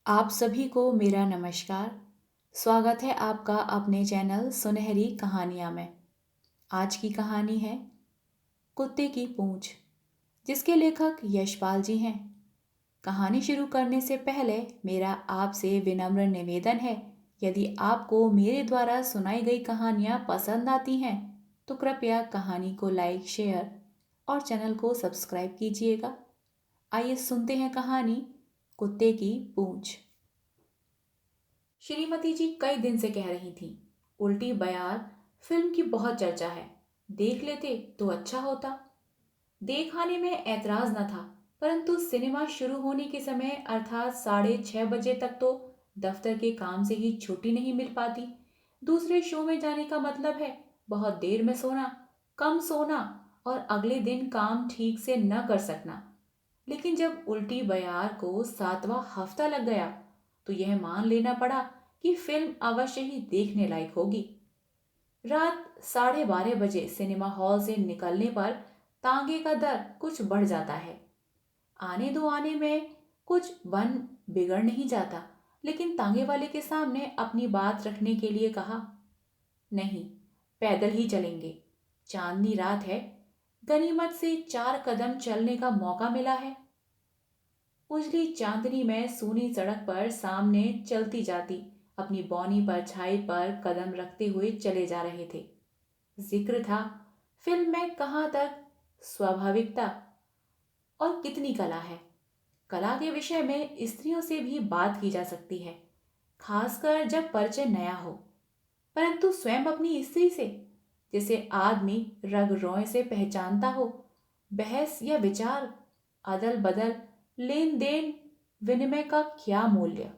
आप सभी को मेरा नमस्कार। स्वागत है आपका अपने चैनल सुनहरी कहानियाँ में। आज की कहानी है कुत्ते की पूंछ, जिसके लेखक यशपाल जी हैं। कहानी शुरू करने से पहले मेरा आपसे विनम्र निवेदन है, यदि आपको मेरे द्वारा सुनाई गई कहानियाँ पसंद आती हैं तो कृपया कहानी को लाइक, शेयर और चैनल को सब्सक्राइब कीजिएगा। आइए सुनते हैं कहानी कुत्ते की पूंछ। श्रीमती जी कई दिन से कह रही थी, उल्टी बयार फिल्म की बहुत चर्चा है, देख लेते तो अच्छा होता। देख आने में ऐतराज न था, परंतु सिनेमा शुरू होने के समय अर्थात 6:30 बजे तक तो दफ्तर के काम से ही छुट्टी नहीं मिल पाती। दूसरे शो में जाने का मतलब है बहुत देर में सोना, कम सोना और अगले दिन काम ठीक से न कर सकना। लेकिन जब उल्टी बयार को 7वां हफ्ता लग गया तो यह मान लेना पड़ा कि फिल्म अवश्य ही देखने लायक होगी। रात 12:30 बजे सिनेमा हॉल से निकलने पर तांगे का दर कुछ बढ़ जाता है। आने दो आने में कुछ बन बिगड़ नहीं जाता, लेकिन तांगे वाले के सामने अपनी बात रखने के लिए कहा, नहीं, पैदल ही चलेंगे। चांदनी रात है, गनीमत से 4 कदम चलने का मौका मिला है। उजली चांदनी में सूनी सड़क पर सामने चलती जाती अपनी बौनी परछाई पर कदम रखते हुए चले जा रहे थे। जिक्र था फिल्म में कहाँ तक स्वाभाविकता और कितनी कला है। कला के विषय में स्त्रियों से भी बात की जा सकती है, खासकर जब परिचय नया हो, परंतु स्वयं अपनी स्त्री से, जिसे आदमी रग रोए से पहचानता हो, बहस या विचार, अदल बदल, लेन देन, विनिमय का क्या मूल्य।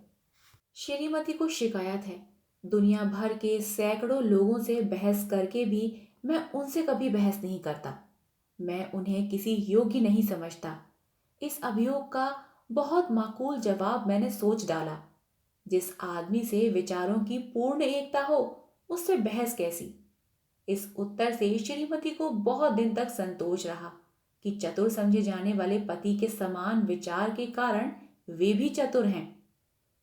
श्रीमती को शिकायत है, दुनिया भर के सैकड़ों लोगों से बहस करके भी मैं उनसे कभी बहस नहीं करता। मैं उन्हें किसी योग्य नहीं समझता। इस अभियोग का बहुत माकूल जवाब मैंने सोच डाला। जिस आदमी से विचारों की पूर्ण एकता हो, उससे बहस कैसी। इस उत्तर से श्रीमती को बहुत दिन तक संतोष रहा कि चतुर समझे जाने वाले पति के समान विचार के कारण वे भी चतुर हैं,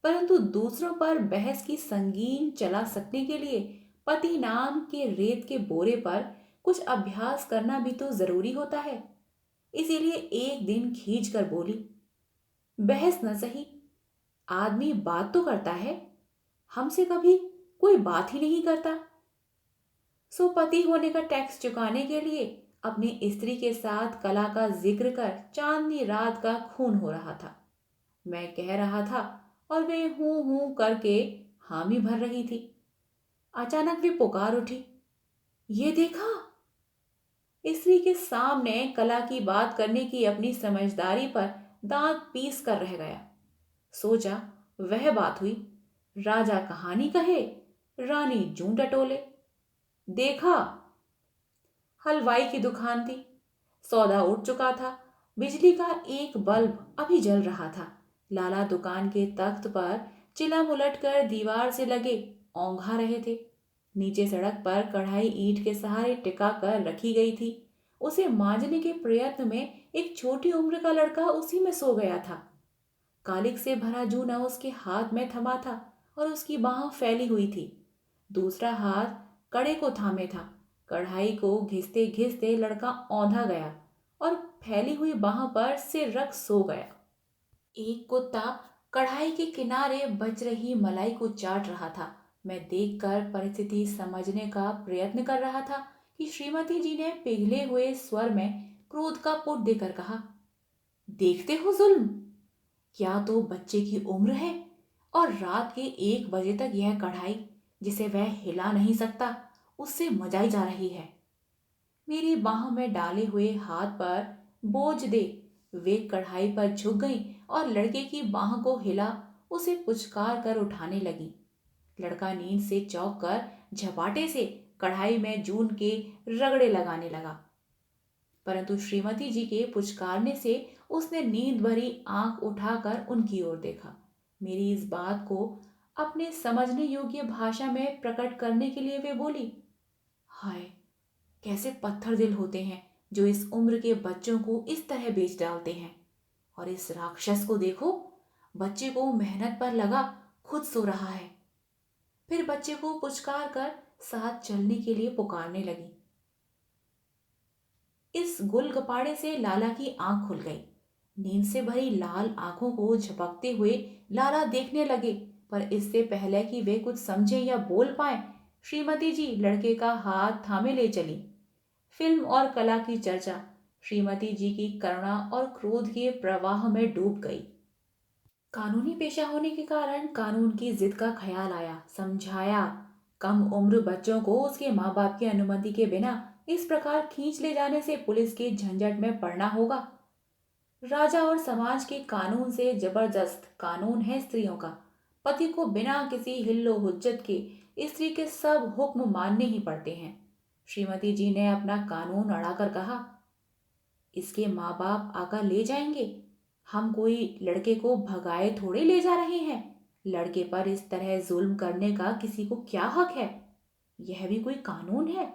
परंतु दूसरों पर बहस की संगीन चला सकने के लिए पति नाम के रेत के बोरे पर कुछ अभ्यास करना भी तो जरूरी होता है। इसीलिए एक दिन खींच कर बोली, बहस न सही, आदमी बात तो करता है, हमसे कभी कोई बात ही नहीं करता। सो पति होने का टैक्स चुकाने के लिए अपनी स्त्री के साथ कला का जिक्र कर चांदनी रात का खून हो रहा था। मैं कह रहा था और वे हूं हूं करके हामी भर रही थी। अचानक वे पुकार उठी, ये देखा। स्त्री के सामने कला की बात करने की अपनी समझदारी पर दांत पीस कर रह गया। सोचा वह बात हुई, राजा कहानी कहे, रानी जूं टटोले। देखा, हलवाई की दुकान थी, सौदा उठ चुका था, बिजली का एक बल्ब अभी जल रहा था। लाला दुकान के तख्त पर चिला मुलट कर दीवार से लगे औंघा रहे थे। नीचे सड़क पर कढ़ाई ईंट के सहारे टिका कर रखी गई थी। उसे मांजने के प्रयत्न में एक छोटी उम्र का लड़का उसी में सो गया था। कालिक से भरा जूना उसके हाथ में थमा था और उसकी बाह फैली हुई थी। दूसरा हाथ कड़े को थामे था। कढ़ाई को घिसते घिसते लड़का औंधा गया और फैली हुई बाह पर सिर रख सो गया। एक कुत्ता कढ़ाई के किनारे बच रही मलाई को चाट रहा था। मैं देखकर परिस्थिति समझने का प्रयत्न कर रहा था कि श्रीमती जी ने पिघले हुए स्वर में क्रोध का पुट देकर कहा, देखते हो जुल्म, क्या तो बच्चे की उम्र है और रात के 1 बजे तक यह कढ़ाई, जिसे वह हिला नहीं सकता, उससे मजाई जा रही है। मेरी बाहों में डाले हुए हाथ पर बोझ दे वे कढ़ाई पर झुक गई और लड़के की बाह को हिला उसे पुचकार कर उठाने लगी। लड़का नींद से चौंक कर झपाटे से कढ़ाई में जून के रगड़े लगाने लगा, परंतु श्रीमती जी के पुचकारने से उसने नींद भरी आंख उठाकर उनकी ओर देखा। मेरी इस बात को अपने समझने योग्य भाषा में प्रकट करने के लिए वे बोली, हाय, कैसे पत्थर दिल होते हैं जो इस उम्र के बच्चों को इस तरह बेच डालते हैं। और इस राक्षस को देखो, बच्चे को मेहनत पर लगा, खुद सो रहा है। फिर बच्चे को पुचकार कर साथ चलने के लिए पुकारने लगी। इस गुलगपाड़े से लाला की आंख खुल गई। नींद से भरी लाल आंखों को झपकते हुए लाला देखने लगे, पर इससे पहले कि वे कुछ समझे या बोल पाए, श्रीमती जी लड़के का हाथ थामे ले चली। फिल्म और कला की चर्चा श्रीमती जी की करुणा और क्रोध के प्रवाह में डूब गई। कानूनी पेशा होने के कारण कानून की जिद का ख्याल आया। समझाया, कम उम्र बच्चों को उसके माँ बाप की अनुमति के बिना इस प्रकार खींच ले जाने से पुलिस के झंझट में पड़ना होगा। राजा और समाज के कानून से जबरदस्त कानून है स्त्रियों का। पति को बिना किसी हिल्लो हुज्जत के स्त्री के सब हुक्म मानने ही पड़ते हैं। श्रीमती जी ने अपना कानून अड़ाकर कहा, इसके माँ बाप आकर ले जाएंगे। हम कोई लड़के को भगाए थोड़े ले जा रहे हैं। लड़के पर इस तरह जुल्म करने का किसी को क्या हक है? यह भी कोई कानून है?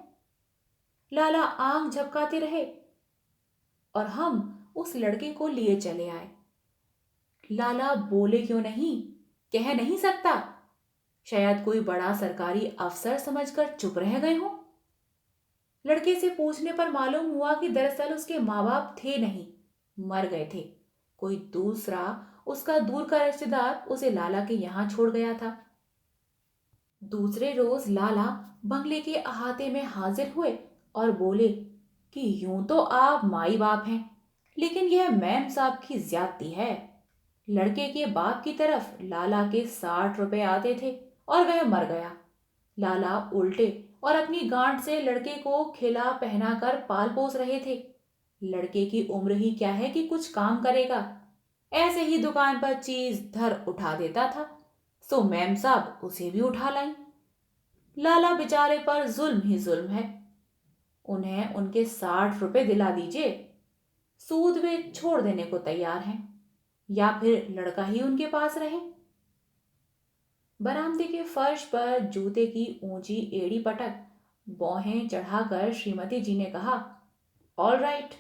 लाला आंख झपकाते रहे और हम उस लड़के को लिए चले आए। लाला बोले क्यों नहीं? कह नहीं सकता? शायद कोई बड़ा सरकारी अफसर समझकर चुप रह गए हों। लड़के से पूछने पर मालूम हुआ कि दरअसल उसके माँ बाप थे नहीं, मर गए थे। कोई दूसरा उसका दूर का रिश्तेदार उसे लाला के यहाँ छोड़ गया था। दूसरे रोज लाला बंगले के अहाते में हाजिर हुए और बोले कि यूं तो आप माई बाप हैं, लेकिन यह मैम साहब की ज्यादती है। लड़के के बाप की तरफ लाला के 60 रुपए आते थे और वह मर गया। लाला उल्टे और अपनी गांठ से लड़के को खिला पहनाकर पाल पोस रहे थे। लड़के की उम्र ही क्या है कि कुछ काम करेगा। ऐसे ही दुकान पर चीज धर उठा देता था, सो मैम साहब उसे भी उठा लाई। लाला बेचारे पर जुल्म ही जुल्म है। उन्हें उनके 60 रुपए दिला दीजिए, सूद वे छोड़ देने को तैयार हैं, या फिर लड़का ही उनके पास रहे। बरामदे के फर्श पर जूते की ऊंची एड़ी पटक बौहें चढ़ाकर श्रीमती जी ने कहा, ऑल राइट।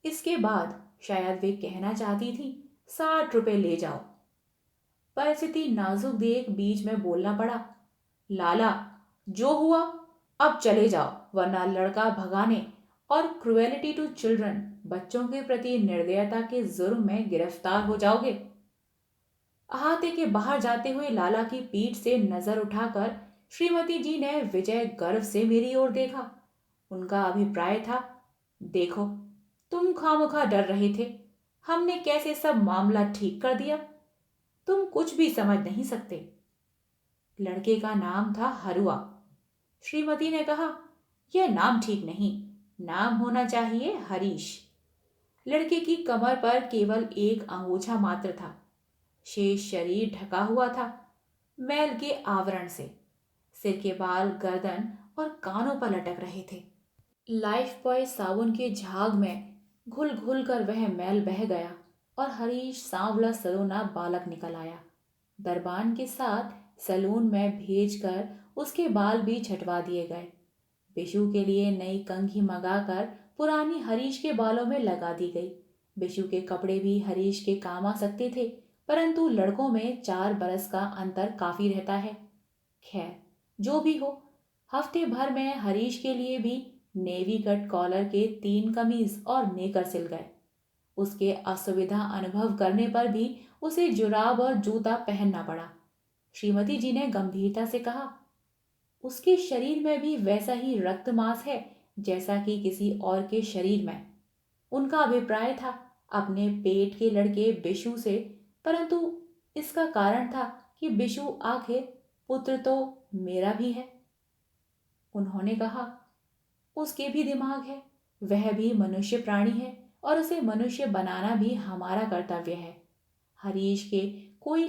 इसके बाद शायद वे कहना चाहती थी, 60 रुपए ले जाओ। परिस्थिति नाजुक देख बीच में बोलना पड़ा, लाला जो हुआ अब चले जाओ, वरना लड़का भगाने और क्रुएलिटी टू चिल्ड्रन, बच्चों के प्रति निर्दयता के जुर्म में गिरफ्तार हो जाओगे। अहाते के बाहर जाते हुए लाला की पीठ से नजर उठाकर श्रीमती जी ने विजय गर्व से मेरी ओर देखा। उनका अभिप्राय था, देखो तुम खामखा डर रहे थे, हमने कैसे सब मामला ठीक कर दिया। तुम कुछ भी समझ नहीं सकते। लड़के का नाम था हरुआ। श्रीमती ने कहा, यह नाम ठीक नहीं, नाम होना चाहिए हरीश। लड़के की कमर पर केवल एक अंगूछा मात्र था। शेष शरीर ढका हुआ था मैल के आवरण से। सिर के बाल गर्दन और कानों पर लटक रहे थे। लाइफ बॉय साबुन के झाग में घुल घुल कर वह मैल बह गया और हरीश सांवला सलोना बालक निकल आया। दरबान के साथ सैलून में भेजकर उसके बाल भी छटवा दिए गए। बिशु के लिए नई कंघी मंगाकर पुरानी हरीश के बालों में लगा दी गई। बिशु के कपड़े भी हरीश के काम आ सकते थे, परंतु लड़कों में 4 बरस का अंतर काफी रहता है। खैर जो भी हो, हफ्ते भर में हरीश के लिए भी नेवी कट कॉलर के 3 कमीज और नेकर सिल गए। उसके असुविधा अनुभव करने पर भी उसे जुराब और जूता पहनना पड़ा। श्रीमती जी ने गंभीरता से कहा, उसके शरीर में भी वैसा ही रक्त मांस है जैसा कि किसी और के शरीर में। उनका अभिप्राय था अपने पेट के लड़के बिशु से, परंतु इसका कारण था कि बिशु आखिर पुत्र तो मेरा भी है। उन्होंने कहा, उसके भी दिमाग है, वह भी मनुष्य प्राणी है और उसे मनुष्य बनाना भी हमारा कर्तव्य है। हरीश के कोई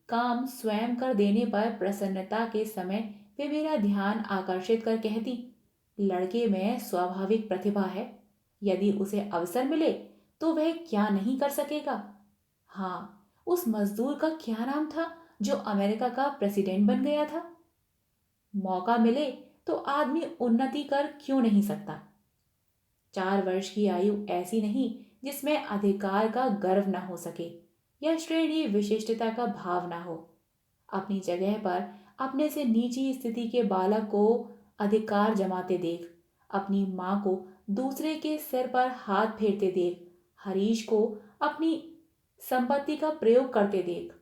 काम स्वयं कर देने पर प्रसन्नता के समय वे मेरा ध्यान आकर्षित कर कहती, लड़के में स्वाभाविक प्रतिभा है, यदि उसे अवसर मिले तो वह क्या नहीं कर सकेगा। हाँ, उस मजदूर का क्या नाम था जो अमेरिका का प्रेसिडेंट बन गया था? मौका मिले तो आदमी उन्नति कर क्यों नहीं सकता। 4 वर्ष की आयु ऐसी नहीं जिसमें अधिकार का गर्व न हो सके, या श्रेणी विशिष्टता का भाव ना हो। अपनी जगह पर अपने से नीची स्थिति के बालक को अधिकार जमाते देख, अपनी माँ को दूसरे के सिर पर हाथ फेरते देख, हरीश को अपनी संपत्ति का प्रयोग करते देख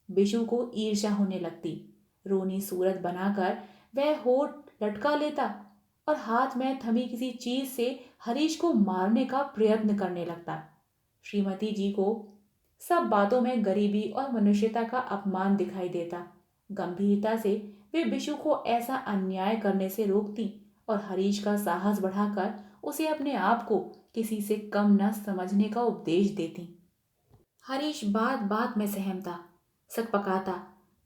बिशु को ईर्ष्या होने लगती। रोनी सूरत बनाकर वह होठ लटका लेता और हाथ में थमी किसी चीज से हरीश को मारने का प्रयत्न करने लगता। श्रीमती जी को सब बातों में गरीबी और मनुष्यता का अपमान दिखाई देता। गंभीरता से वे बिशु को ऐसा अन्याय करने से रोकती और हरीश का साहस बढ़ाकर उसे अपने आप को किसी से कम न समझने का उपदेश देती। हरीश बात बात में सहमता, सकपकाता,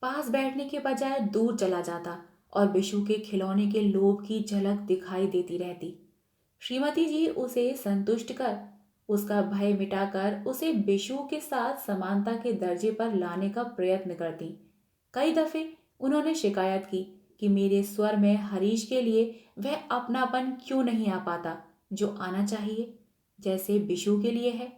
पास बैठने के बजाय दूर चला जाता और बिशु के खिलौने के लोभ की झलक दिखाई देती रहती। श्रीमती जी उसे संतुष्ट कर, उसका भय मिटाकर उसे बिशु के साथ समानता के दर्जे पर लाने का प्रयत्न करती। कई दफे उन्होंने शिकायत की कि मेरे स्वर में हरीश के लिए वह अपनापन क्यों नहीं आ पाता जो आना चाहिए, जैसे बिशु के लिए है।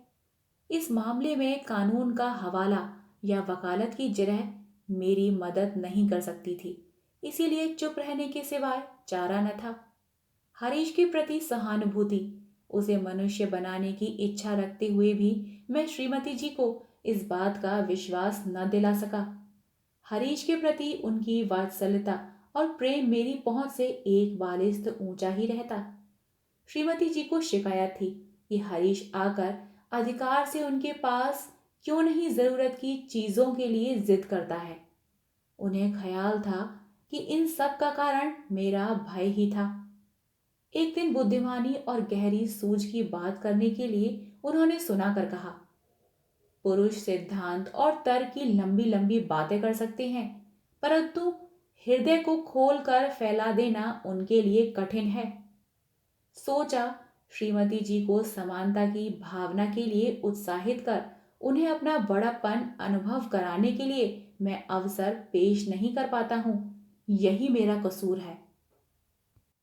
इस मामले में कानून का हवाला या वकालत की जरह मेरी मदद नहीं कर सकती थी, इसीलिए चुप रहने के सिवाय चारा न था। हरीश के प्रति सहानुभूति, उसे मनुष्य बनाने की इच्छा रखते हुए भी मैं श्रीमती जी को इस बात का विश्वास न दिला सका। हरीश के प्रति उनकी वात्सल्यता और प्रेम मेरी पहुंच से एक बालिस्त ऊंचा ही रहता। श्रीमती जी को शिकायत थी कि हरीश आकर अधिकार से उनके पास क्यों नहीं जरूरत की चीजों के लिए जिद करता है। उन्हें ख्याल था कि इन सब का कारण मेरा भय ही था। एक दिन बुद्धिमानी और गहरी सूझ की बात करने के लिए उन्होंने सुनाकर कहा, पुरुष सिद्धांत और तर्क की लंबी लंबी बातें कर सकते हैं, परंतु हृदय को खोलकर फैला देना उनके लिए कठिन है। सोचा श्रीमती जी को समानता की भावना के लिए उत्साहित कर उन्हें अपना बड़ापन अनुभव कराने के लिए मैं अवसर पेश नहीं कर पाता हूँ, यही मेरा कसूर है।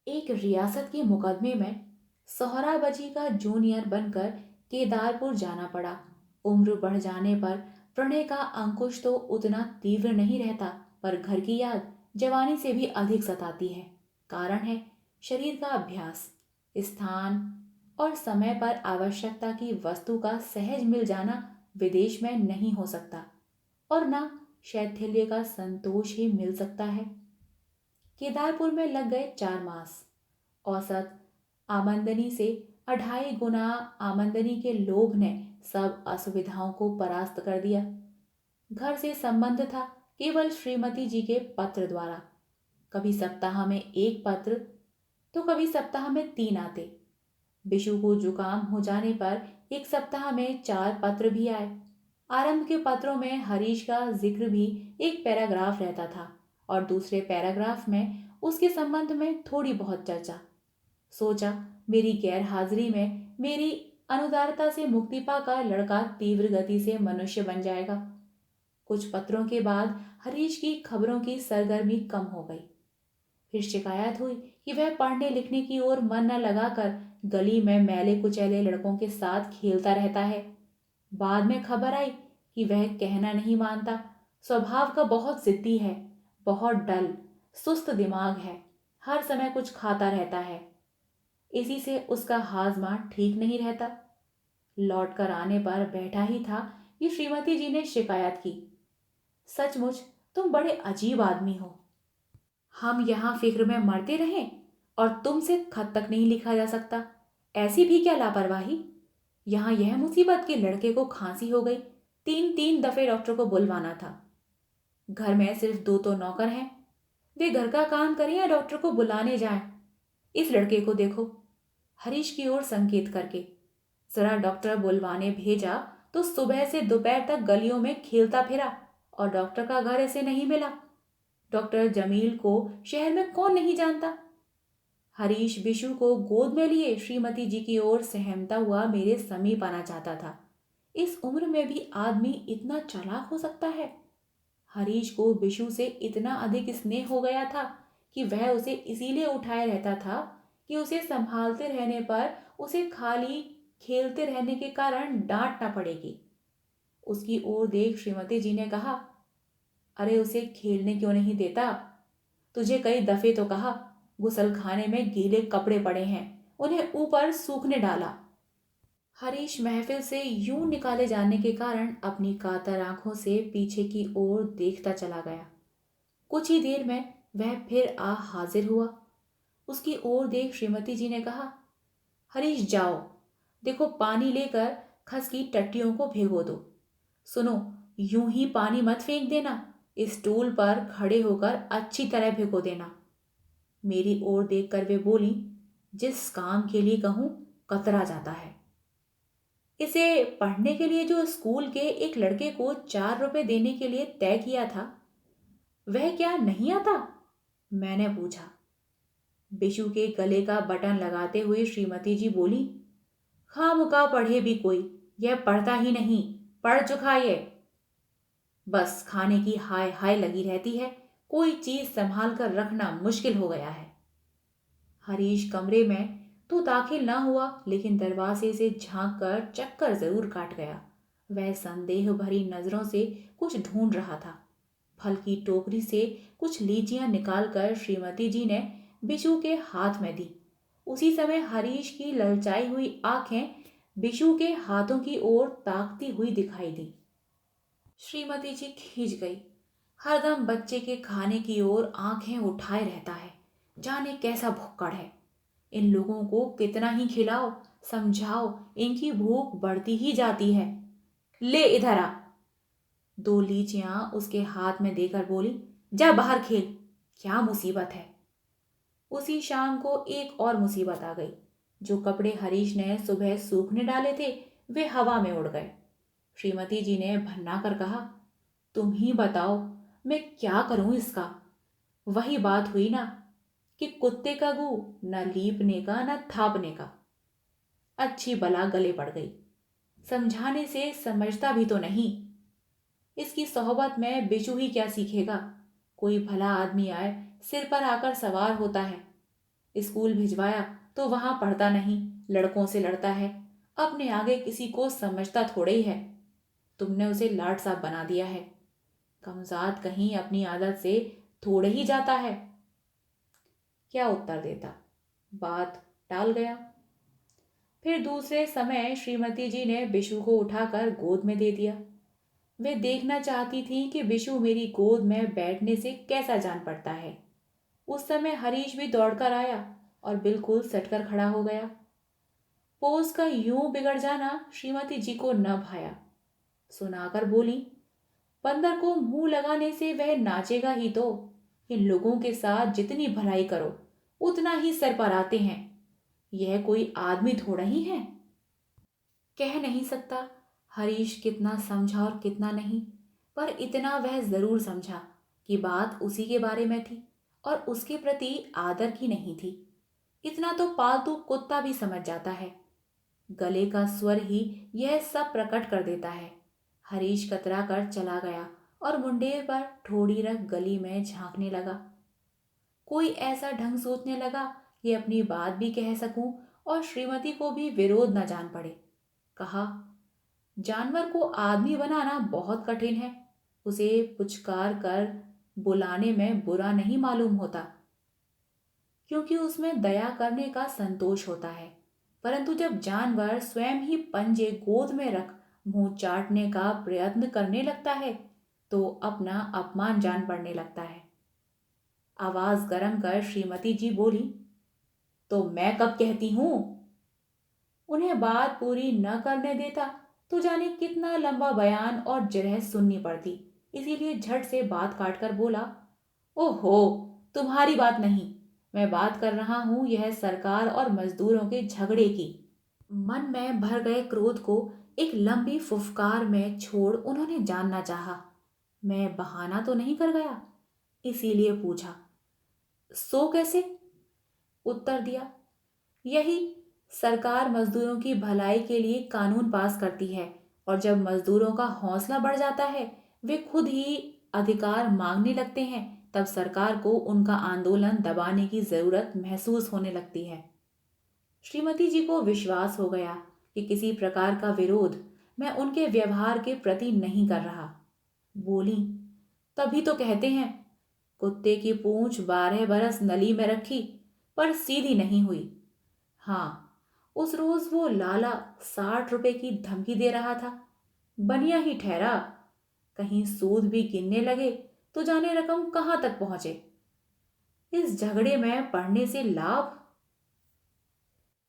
एक रियासत के मुकदमे में सोहराबजी का जूनियर बनकर केदारपुर जाना पड़ा। उम्र बढ़ जाने पर प्रणय का अंकुश तो उतना तीव्र नहीं रहता, पर घर की याद जवानी से भी अधिक सताती है। कारण है शरीर का अभ्यास, स्थान और समय पर आवश्यकता की वस्तु का सहज मिल जाना विदेश में नहीं हो सकता, और ना शैथिल्य का संतोष ही मिल सकता है। केदारपुर में लग गए 4 मास। औसत आमंदनी से 2.5 गुना आमंदनी के लोभ ने सब असुविधाओं को परास्त कर दिया। घर से संबंध था केवल श्रीमती जी के पत्र द्वारा। कभी सप्ताह में 1 पत्र तो कभी सप्ताह में 3 आते। बिशु को जुकाम हो जाने पर 1 सप्ताह में 4 पत्र भी आए। आरंभ के पत्रों में हरीश का जिक्र भी एक पैराग्राफ रहता था और दूसरे पैराग्राफ में उसके संबंध में थोड़ी बहुत चर्चा। सोचा मेरी गैर हाजिरी में मेरी अनुदारता से मुक्ति पाकर लड़का तीव्र गति से मनुष्य बन जाएगा। कुछ पत्रों के बाद हरीश की खबरों की सरगर्मी कम हो गई। फिर शिकायत हुई कि वह पढ़ने लिखने की ओर मन न लगाकर गली में मैले कुचैले लड़कों के साथ खेलता रहता है। बाद में खबर आई कि वह कहना नहीं मानता, स्वभाव का बहुत जिद्दी है, बहुत डल सुस्त दिमाग है, हर समय कुछ खाता रहता है। इसी से उसका हाजमा ठीक नहीं रहता। लौट कर आने पर बैठा ही था कि श्रीमती जी ने शिकायत की, सचमुच तुम बड़े अजीब आदमी हो। हम यहाँ फिक्र में मरते रहें और तुमसे खत तक नहीं लिखा जा सकता, ऐसी भी क्या लापरवाही। यहाँ यह मुसीबत कि लड़के को खांसी हो गई, 3 दफे डॉक्टर को बुलवाना था। घर में सिर्फ 2 तो नौकर हैं, वे घर का काम करें या डॉक्टर को बुलाने जाएं। इस लड़के को देखो, हरीश की ओर संकेत करके। जरा डॉक्टर बुलवाने भेजा तो सुबह से दोपहर तक गलियों में खेलता फिरा और डॉक्टर का घर ऐसे नहीं मिला। डॉक्टर जमील को शहर में कौन नहीं जानता। हरीश बिशु को गोद में लिए श्रीमती जी की ओर सहमता हुआ मेरे समीप आना चाहता था। इस उम्र में भी आदमी इतना चालाक हो सकता है। हरीश को बिशु से इतना अधिक स्नेह हो गया था कि वह उसे इसीलिए उठाए रहता था कि उसे संभालते रहने पर उसे खाली खेलते रहने के कारण डांट ना पड़ेगी। उसकी ओर देख श्रीमती जी ने कहा, अरे उसे खेलने क्यों नहीं देता? तुझे कई दफे तो कहा, गुसलखाने में गीले कपड़े पड़े हैं, उन्हें ऊपर सूखने डाला। हरीश महफिल से यूं निकाले जाने के कारण अपनी कातर आंखों से पीछे की ओर देखता चला गया। कुछ ही देर में वह फिर आ हाजिर हुआ। उसकी ओर देख श्रीमती जी ने कहा, हरीश जाओ, देखो पानी लेकर खस की टट्टियों को भिगो दो। सुनो, यूं ही पानी मत फेंक देना, इस स्टूल पर खड़े होकर अच्छी तरह भिगो देना। मेरी ओर देखकर वे बोली, जिस काम के लिए कहूं कतरा जाता है। इसे पढ़ने के लिए जो स्कूल के एक लड़के को 4 रुपए देने के लिए तय किया था, वह क्या नहीं आता? मैंने पूछा। बिशु के गले का बटन लगाते हुए श्रीमती जी बोली, खामखा पढ़े भी कोई, यह पढ़ता ही नहीं, पढ़ चुका ये। बस खाने की हाय हाय लगी रहती है, कोई चीज संभाल कर रखना मुश्किल हो गया है। हरीश कमरे में तो दाखिल न हुआ, लेकिन दरवाजे से झांक कर चक्कर जरूर काट गया। वह संदेह भरी नजरों से कुछ ढूंढ रहा था। फल की टोकरी से कुछ लीचियां निकालकर श्रीमती जी ने बिशु के हाथ में दी। उसी समय हरीश की ललचाई हुई आंखें बिशु के हाथों की ओर ताकती हुई दिखाई दी। श्रीमती जी खींच गई। हरदम बच्चे के खाने की ओर आंखें उठाए रहता है, जाने कैसा भुक्कड़ है। इन लोगों को कितना ही खिलाओ, समझाओ, इनकी भूख बढ़ती ही जाती है। ले इधर आ। 2 लीचियां उसके हाथ में देकर बोली, जा बाहर खेल। क्या मुसीबत है। उसी शाम को एक और मुसीबत आ गई। जो कपड़े हरीश ने सुबह सूखने डाले थे, वे हवा में उड़ गए। श्रीमती जी ने भन्ना कर कहा, तुम ही बताओ, मैं क्या करूं इसका। वही बात हुई ना कि कुत्ते का गू न लीपने का न थापने का। अच्छी बला गले पड़ गई। समझाने से समझता भी तो नहीं। इसकी सोहबत में बिशु ही क्या सीखेगा। कोई भला आदमी आए, सिर पर आकर सवार होता है। स्कूल भिजवाया तो वहां पढ़ता नहीं, लड़कों से लड़ता है, अपने आगे किसी को समझता थोड़े ही है। तुमने उसे लाट साहब बना दिया है। कमजाद कहीं अपनी आदत से थोड़े ही जाता है। क्या उत्तर देता, बात टाल गया। फिर दूसरे समय श्रीमती जी ने बिशु को उठाकर गोद में दे दिया। वे देखना चाहती थी कि बिशु मेरी गोद में बैठने से कैसा जान पड़ता है। उस समय हरीश भी दौड़कर आया और बिल्कुल सटकर खड़ा हो गया। पोज का यूं बिगड़ जाना श्रीमती जी को न भाया। सुनाकर बोली, बंदर को मुंह लगाने से वह नाचेगा ही तो। इन लोगों के साथ जितनी भलाई करो उतना ही सर पर आते हैं। यह कोई आदमी थोड़ा ही है। कह नहीं सकता हरीश कितना समझा और कितना नहीं, पर इतना वह जरूर समझा कि बात उसी के बारे में थी और उसके प्रति आदर की नहीं थी। इतना तो पालतू कुत्ता भी समझ जाता है। गले का स्वर ही यह सब प्रकट कर देता है। हरीश कतरा कर चला गया और मुंडेर पर ठोड़ी रख गली में झांकने लगा। कोई ऐसा ढंग सोचने लगा कि अपनी बात भी कह सकूं और श्रीमती को भी विरोध न जान पड़े। कहा, जानवर को आदमी बनाना बहुत कठिन है। उसे पुचकार कर बुलाने में बुरा नहीं मालूम होता, क्योंकि उसमें दया करने का संतोष होता है। परंतु जब जानवर स्वयं ही पंजे गोद में रख मुंह चाटने का प्रयत्न करने लगता है, तो अपना अपमान जान पड़ने लगता है। आवाज गर्म कर श्रीमती जी बोली, तो मैं कब कहती हूं। उन्हें बात पूरी न करने देता तो जाने कितना लंबा बयान और जिरह सुननी पड़ती। इसीलिए झट से बात काटकर बोला, ओहो, तुम्हारी बात नहीं, मैं बात कर रहा हूं यह सरकार और मजदूरों के झगड़े की। मन में भर गए क्रोध को एक लंबी फुफकार में छोड़ उन्होंने जानना चाहा, मैं बहाना तो नहीं कर गया। इसीलिए पूछा, सो कैसे? उत्तर दिया, यही, सरकार मजदूरों की भलाई के लिए कानून पास करती है और जब मजदूरों का हौसला बढ़ जाता है, वे खुद ही अधिकार मांगने लगते हैं, तब सरकार को उनका आंदोलन दबाने की जरूरत महसूस होने लगती है। श्रीमती जी को विश्वास हो गया कि किसी प्रकार का विरोध मैं उनके व्यवहार के प्रति नहीं कर रहा। बोली, तभी तो कहते हैं कुत्ते की पूंछ 12 बरस नली में रखी पर सीधी नहीं हुई। हाँ, उस रोज वो लाला 60 रुपए की धमकी दे रहा था, बनिया ही ठहरा। कहीं सूद भी गिनने लगे तो जाने रकम कहाँ तक पहुंचे। इस झगड़े में पड़ने से लाभ।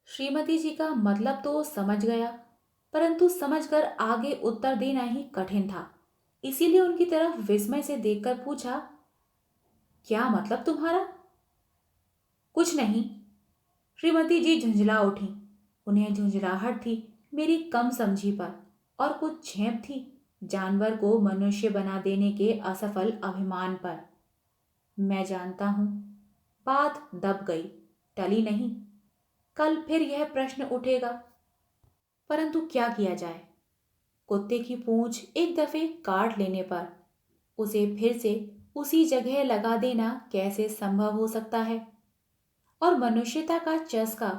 श्रीमती जी का मतलब तो समझ गया, परंतु समझकर आगे उत्तर देना ही कठिन था। इसीलिए उनकी तरफ विस्मय से देखकर पूछा, क्या मतलब तुम्हारा? कुछ नहीं। श्रीमती जी झुंझला उठी। उन्हें झुंझलाहट थी मेरी कम समझी पर, और कुछ झेप थी जानवर को मनुष्य बना देने के असफल अभिमान पर। मैं जानता हूं। बात दब गई, टली नहीं। कल फिर यह प्रश्न उठेगा, परंतु क्या किया जाए? कुत्ते की पूंछ एक दफे काट लेने पर उसे फिर से उसी जगह लगा देना कैसे संभव हो सकता है? और मनुष्यता का चस्का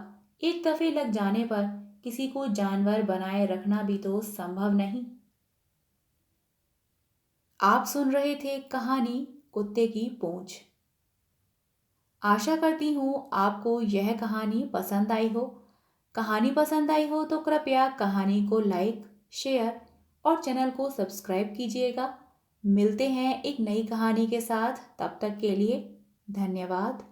एक दफे लग जाने पर किसी को जानवर बनाए रखना भी तो संभव नहीं। आप सुन रहे थे कहानी कुत्ते की पूंछ। आशा करती हूँ आपको यह कहानी पसंद आई हो। कहानी पसंद आई हो तो कृपया कहानी को लाइक, शेयर और चैनल को सब्सक्राइब कीजिएगा। मिलते हैं एक नई कहानी के साथ, तब तक के लिए धन्यवाद।